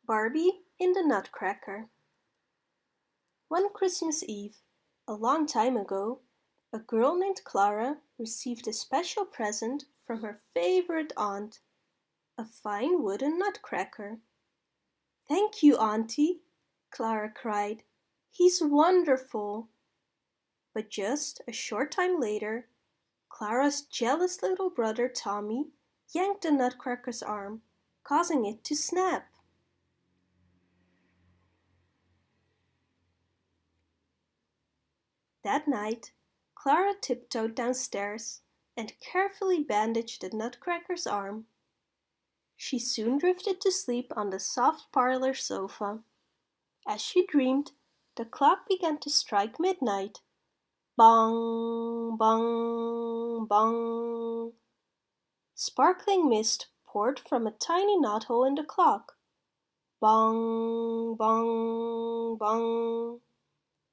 Barbie in the Nutcracker. One Christmas Eve, a long time ago, a girl named Clara received a special present from her favorite aunt, a fine wooden nutcracker. "Thank you, Auntie," Clara cried. "He's wonderful." But just a short time later, Clara's jealous little brother Tommy yanked the nutcracker's arm, causing it to snap. That night, Clara tiptoed downstairs and carefully bandaged the nutcracker's arm. She soon drifted to sleep on the soft parlor sofa. As she dreamed, the clock began to strike midnight. Bong, bong, bong. Sparkling mist poured from a tiny knothole in the clock. Bong, bong, bong.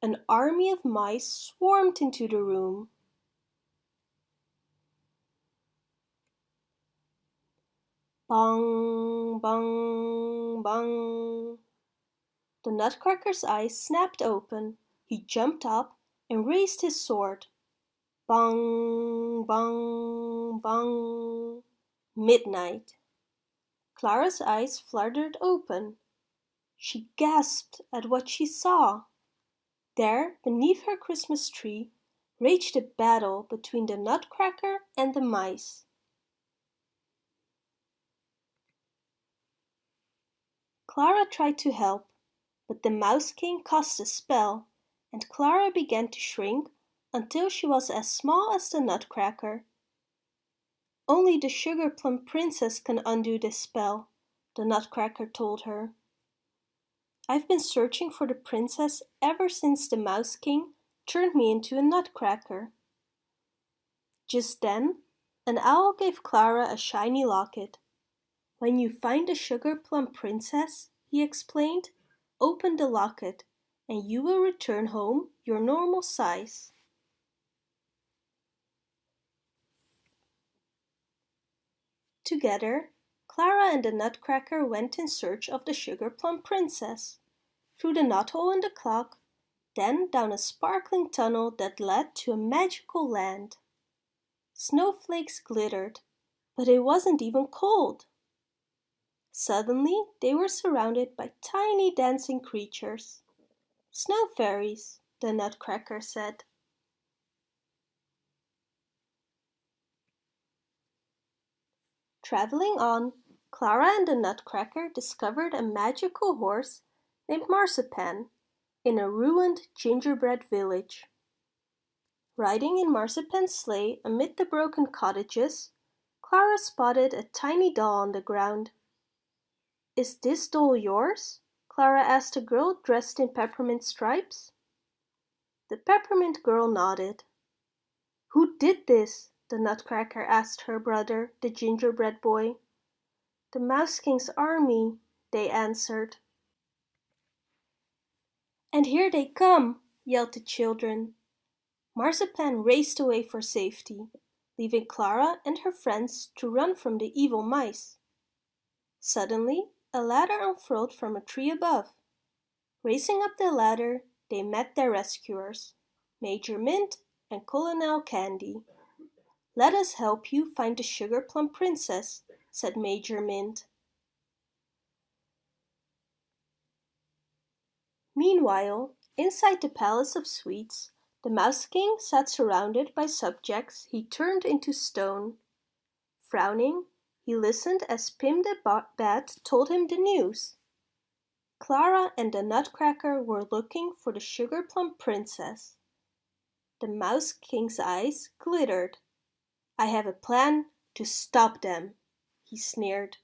An army of mice swarmed into the room. Bong, bong, bong. The nutcracker's eyes snapped open. He jumped up and raised his sword. Bong, bong, bong. Midnight. Clara's eyes fluttered open. She gasped at what she saw. There, beneath her Christmas tree, raged a battle between the nutcracker and the mice. Clara tried to help, but the Mouse King cast a spell, and Clara began to shrink until she was as small as the nutcracker. "Only the Sugar Plum Princess can undo this spell," the nutcracker told her. "I've been searching for the princess ever since the Mouse King turned me into a nutcracker." Just then, an owl gave Clara a shiny locket. "When you find the Sugar Plum Princess," he explained, "open the locket and you will return home your normal size." Together, Clara and the nutcracker went in search of the Sugar Plum Princess, through the knothole in the clock, then down a sparkling tunnel that led to a magical land. Snowflakes glittered, but it wasn't even cold. Suddenly they were surrounded by tiny dancing creatures. "Snow fairies," the nutcracker said. Traveling on, Clara and the nutcracker discovered a magical horse named Marzipan in a ruined gingerbread village. Riding in Marzipan's sleigh amid the broken cottages, Clara spotted a tiny doll on the ground. "Is this doll yours?" Clara asked a girl dressed in peppermint stripes. The peppermint girl nodded. "Who did this?" the nutcracker asked her brother, the gingerbread boy. "The Mouse King's army," they answered. "And here they come!" yelled the children. Marzipan raced away for safety, leaving Clara and her friends to run from the evil mice. Suddenly, a ladder unfurled from a tree above. Racing up the ladder, they met their rescuers, Major Mint and Colonel Candy. "Let us help you find the Sugar Plum Princess," said Major Mint. Meanwhile, inside the Palace of Sweets, the Mouse King sat surrounded by subjects he turned into stone. Frowning, he listened as Pim the Bat told him the news. Clara and the nutcracker were looking for the Sugar Plum Princess. The Mouse King's eyes glittered. "I have a plan to stop them," he sneered.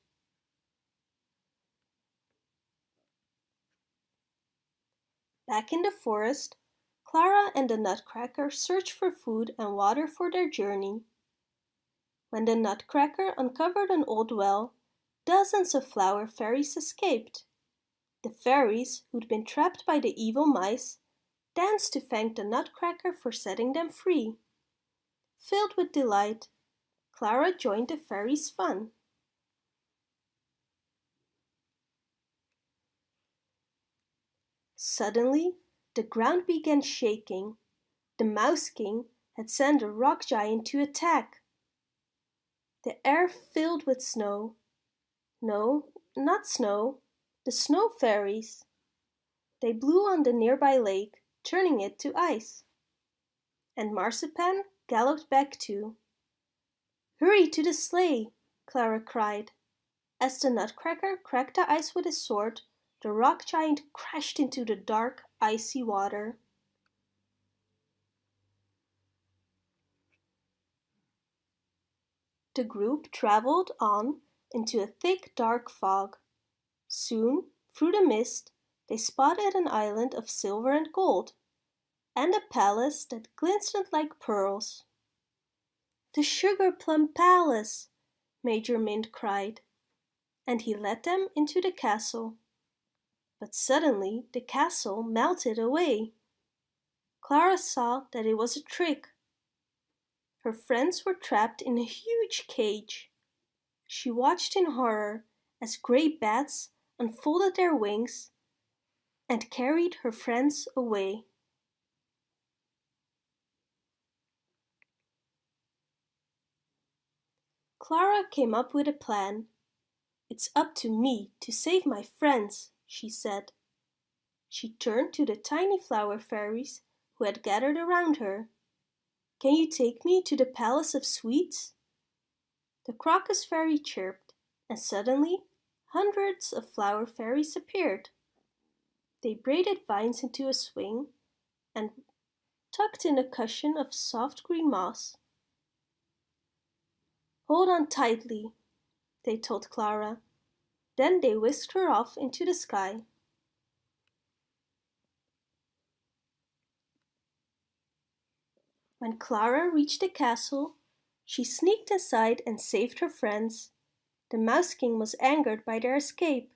Back in the forest, Clara and the nutcracker searched for food and water for their journey. When the nutcracker uncovered an old well, dozens of flower fairies escaped. The fairies, who'd been trapped by the evil mice, danced to thank the nutcracker for setting them free. Filled with delight, Clara joined the fairies' fun. Suddenly, the ground began shaking. The Mouse King had sent a rock giant to attack. The air filled with snow. No, not snow, the snow fairies. They blew on the nearby lake, turning it to ice. And Marzipan galloped back too. "Hurry to the sleigh!" Clara cried. As the Nutcracker cracked the ice with his sword, the rock giant crashed into the dark, icy water. The group traveled on into a thick, dark fog. Soon, through the mist, they spotted an island of silver and gold, and a palace that glistened like pearls. "The Sugar Plum Palace!" Major Mint cried, and he led them into the castle. But suddenly the castle melted away. Clara saw that it was a trick. Her friends were trapped in a huge cage. She watched in horror as grey bats unfolded their wings and carried her friends away. Clara came up with a plan. "It's up to me to save my friends," she said. She turned to the tiny flower fairies who had gathered around her. "Can you take me to the Palace of Sweets?" The crocus fairy chirped, and suddenly hundreds of flower fairies appeared. They braided vines into a swing and tucked in a cushion of soft green moss. "Hold on tightly," they told Clara. Then they whisked her off into the sky. When Clara reached the castle, she sneaked inside and saved her friends. The Mouse King was angered by their escape.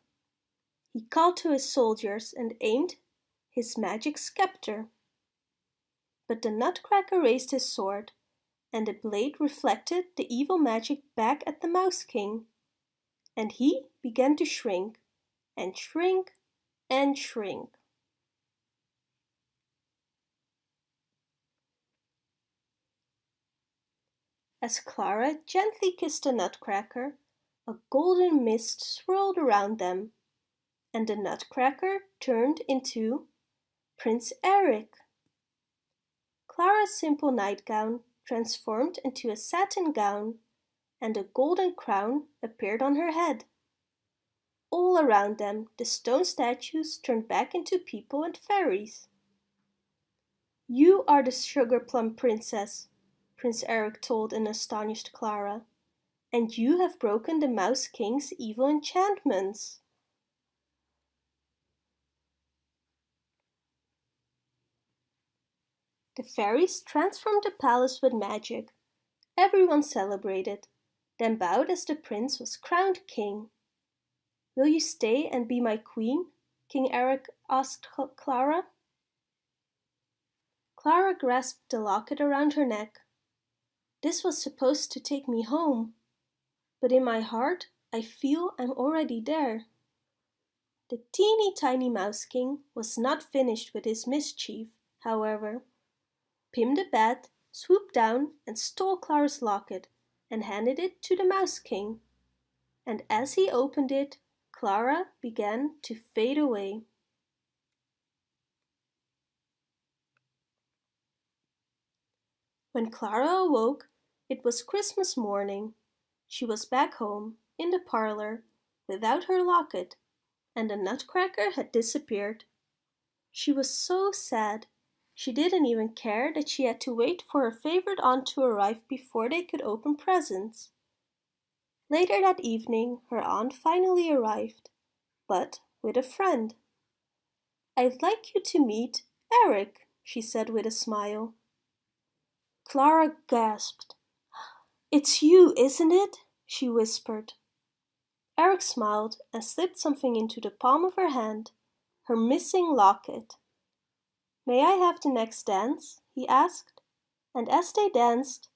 He called to his soldiers and aimed his magic scepter. But the Nutcracker raised his sword, and the blade reflected the evil magic back at the Mouse King. And he began to shrink, and shrink, and shrink. As Clara gently kissed the Nutcracker, a golden mist swirled around them, and the Nutcracker turned into Prince Eric. Clara's simple nightgown transformed into a satin gown, and a golden crown appeared on her head. All around them, the stone statues turned back into people and fairies. "You are the Sugar Plum Princess," Prince Eric told an astonished Clara, "and you have broken the Mouse King's evil enchantments." The fairies transformed the palace with magic. Everyone celebrated, then bowed as the prince was crowned king. "Will you stay and be my queen?" King Eric asked Clara. Clara grasped the locket around her neck. "This was supposed to take me home, but in my heart I feel I'm already there." The teeny tiny Mouse King was not finished with his mischief, however. Pim the Bat swooped down and stole Clara's locket and handed it to the Mouse King. And as he opened it, Clara began to fade away. When Clara awoke, it was Christmas morning. She was back home, in the parlor, without her locket, and the Nutcracker had disappeared. She was so sad. She didn't even care that she had to wait for her favorite aunt to arrive before they could open presents. Later that evening, her aunt finally arrived, but with a friend. "I'd like you to meet Eric," she said with a smile. Clara gasped. "It's you, isn't it?" she whispered. Eric smiled and slipped something into the palm of her hand, her missing locket. "May I have the next dance?" he asked, and as they danced,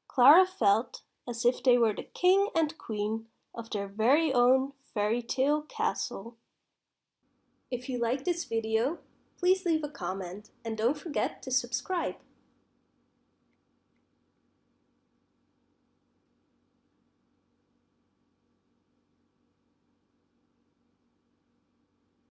Clara felt as if they were the king and queen of their very own fairy tale castle. If you like this video, please leave a comment and don't forget to subscribe.